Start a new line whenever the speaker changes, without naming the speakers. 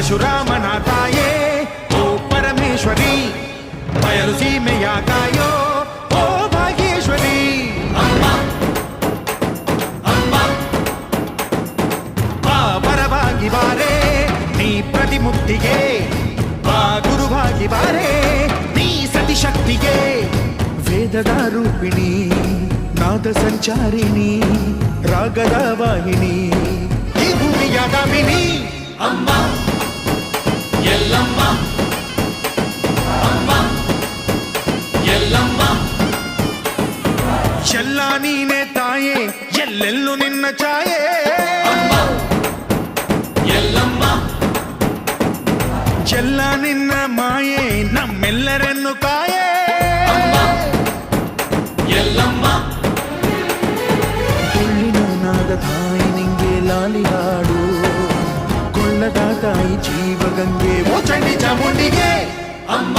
ಪರಶುರಾಮನ ತಾಯೇ ಓ ಪರಮೇಶ್ವರಿ, ಬಯಲು ಸೀಮೆಯ ಕಾಯೋ ಓ ಭಾಗ್ಯೇಶ್ವರಿ. ಅಮ್ಮ ಅಮ್ಮ ಬಾ ಪರವಾಗಿ ಬಾರೆ ನೀ ಪ್ರತಿಮುಕ್ತಿಗೆ, ಬಾ ಗುರುವಾಗಿ ಬಾರೆ ನೀ ಸತಿಶಕ್ತಿಗೆ. ವೇದದ ರೂಪಿಣಿ, ನಾದ ಸಂಚಾರಿಣಿ, ರಾಗದ ವಾಹಿನಿ, ಈ ಭೂಮಿಯ ದಾಮಿನಿ. ಅಮ್ಮ ಎಲ್ಲಮ್ಮ, ಅಮ್ಮ ಎಲ್ಲಮ್ಮ, ಎಲ್ಲ ನೀನೆ ತಾಯೇ, ಎಲ್ಲೆಲ್ಲೂ ನಿನ್ನ ಛಾಯೆ. ಅಮ್ಮ ಎಲ್ಲಮ್ಮ, ಎಲ್ಲ ನಿನ್ನ ಮಾಯೆ ನಮ್ಮೆಲ್ಲರನ್ನು ಕಾಯೆ. ಅಮ್ಮ ಎಲ್ಲಮ್ಮ, ಕೊಳ್ಳಿನಾದ ತಾಯಿ ನಿಂಗೆ ಲಾಲಿ ಹಾಡು, ಕೊಳ್ಳದ ತಾಯಿ ಜೀವಗಂಗೆ ಓ ಚಂಡಿ ಚಾಮುಂಡಿಗೆ. ಅಮ್ಮ